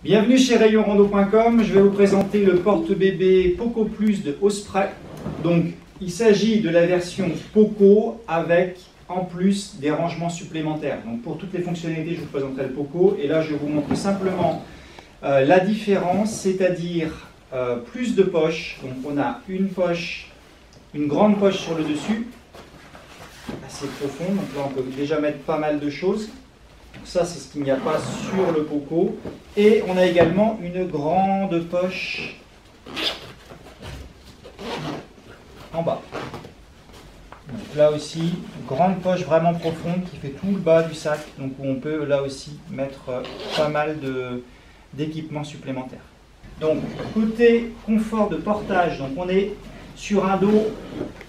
Bienvenue chez rayonrando.com, je vais vous présenter le porte-bébé Poco Plus de Osprey. Donc il s'agit de la version Poco avec en plus des rangements supplémentaires. Donc pour toutes les fonctionnalités je vous présenterai le Poco et là je vous montre simplement la différence, c'est-à-dire plus de poches. Donc on a une poche, une grande poche sur le dessus, assez profonde, donc là on peut déjà mettre pas mal de choses. Ça, c'est ce qu'il n'y a pas sur le Poco. Et on a également une grande poche en bas. Donc là aussi, grande poche vraiment profonde qui fait tout le bas du sac. Donc où on peut là aussi mettre pas mal d'équipements supplémentaires. Donc côté confort de portage, donc on est sur un dos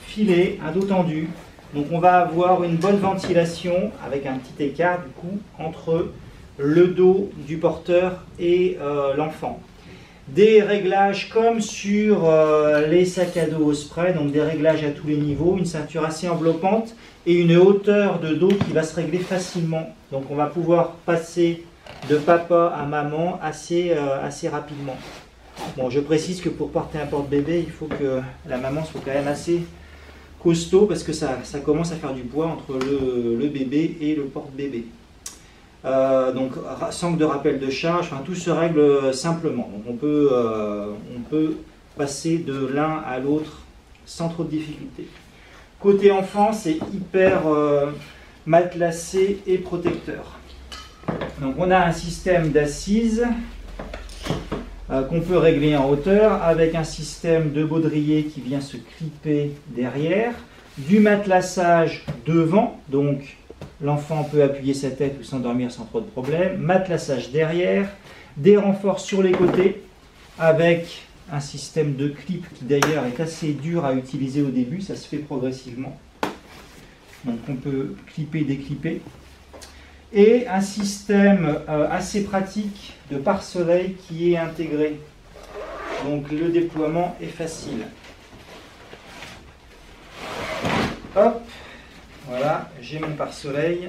filé, un dos tendu. Donc on va avoir une bonne ventilation avec un petit écart du coup entre le dos du porteur et l'enfant. Des réglages comme sur les sacs à dos Osprey, donc des réglages à tous les niveaux, une ceinture assez enveloppante et une hauteur de dos qui va se régler facilement. Donc on va pouvoir passer de papa à maman assez rapidement. Bon, je précise que pour porter un porte-bébé, il faut que la maman soit quand même assez costaud parce que ça commence à faire du poids entre le bébé et le porte-bébé. Donc sans de rappel de charge, enfin, tout se règle simplement. Donc on peut passer de l'un à l'autre sans trop de difficultés. Côté enfant, c'est hyper matelassé et protecteur. Donc on a un système d'assises qu'on peut régler en hauteur avec un système de baudrier qui vient se clipper derrière, du matelassage devant, donc l'enfant peut appuyer sa tête ou s'endormir sans trop de problème, matelassage derrière, des renforts sur les côtés avec un système de clip qui d'ailleurs est assez dur à utiliser au début, ça se fait progressivement. Donc on peut clipper, déclipper. Et un système assez pratique de pare-soleil qui est intégré. Donc le déploiement est facile. Hop, voilà, j'ai mon pare-soleil.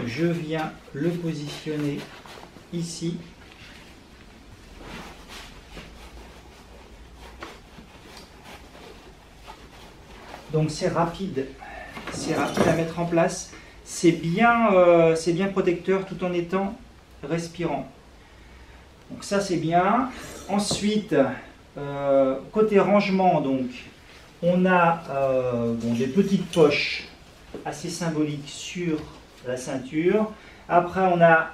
Je viens le positionner ici. Donc c'est rapide à mettre en place. C'est bien protecteur tout en étant respirant. Donc ça c'est bien. Ensuite, côté rangement, donc, on a des petites poches assez symboliques sur la ceinture. Après on a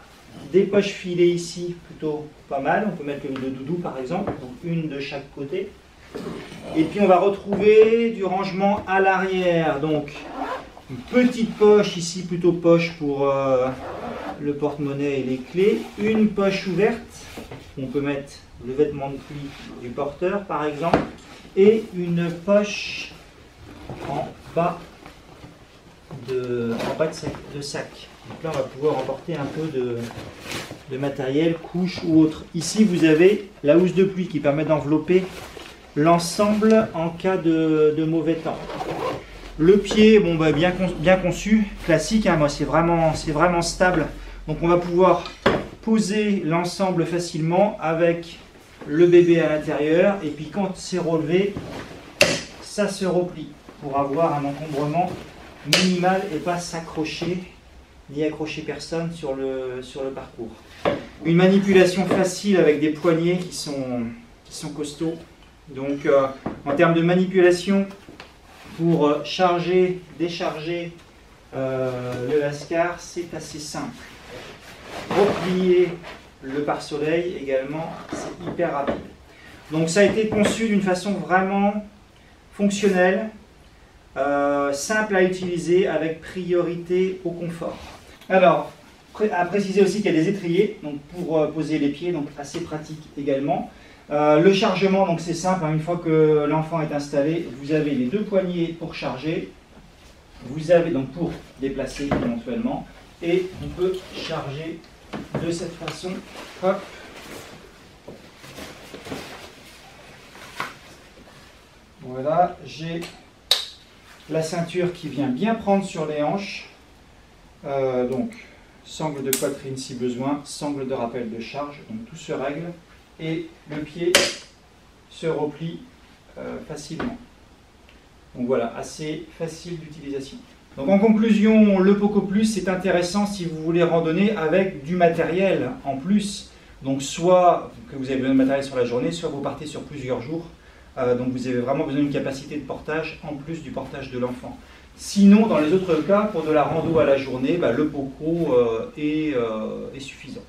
des poches filées ici, plutôt pas mal. On peut mettre le doudou par exemple, donc une de chaque côté. Et puis on va retrouver du rangement à l'arrière. Donc une petite poche ici, plutôt poche pour le porte-monnaie et les clés. Une poche ouverte, on peut mettre le vêtement de pluie du porteur par exemple. Et une poche en bas de sac. Donc là on va pouvoir emporter un peu de matériel, couche ou autre. Ici vous avez la housse de pluie qui permet d'envelopper l'ensemble en cas de mauvais temps. Le pied, bon, bien conçu, classique, hein, moi c'est vraiment stable. Donc on va pouvoir poser l'ensemble facilement avec le bébé à l'intérieur. Et puis quand c'est relevé, ça se replie pour avoir un encombrement minimal et pas s'accrocher ni accrocher personne sur le parcours. Une manipulation facile avec des poignets qui sont costauds. Donc en termes de manipulation, pour charger, décharger le lascar, c'est assez simple. Replier le pare-soleil également, c'est hyper rapide. Donc ça a été conçu d'une façon vraiment fonctionnelle, simple à utiliser avec priorité au confort. Alors, à préciser aussi qu'il y a des étriers donc pour poser les pieds, donc assez pratique également. Le chargement, donc c'est simple, hein, une fois que l'enfant est installé, vous avez les deux poignées pour charger, vous avez donc pour déplacer éventuellement, et on peut charger de cette façon. Hop. Voilà, j'ai la ceinture qui vient bien prendre sur les hanches, donc sangle de poitrine si besoin, sangle de rappel de charge, donc tout se règle et le pied se replie facilement. Donc voilà, assez facile d'utilisation. Donc en conclusion, le Poco Plus c'est intéressant si vous voulez randonner avec du matériel en plus. Donc soit que vous avez besoin de matériel sur la journée, soit vous partez sur plusieurs jours. Donc vous avez vraiment besoin d'une capacité de portage en plus du portage de l'enfant. Sinon, dans les autres cas, pour de la rando à la journée, le Poco est suffisant.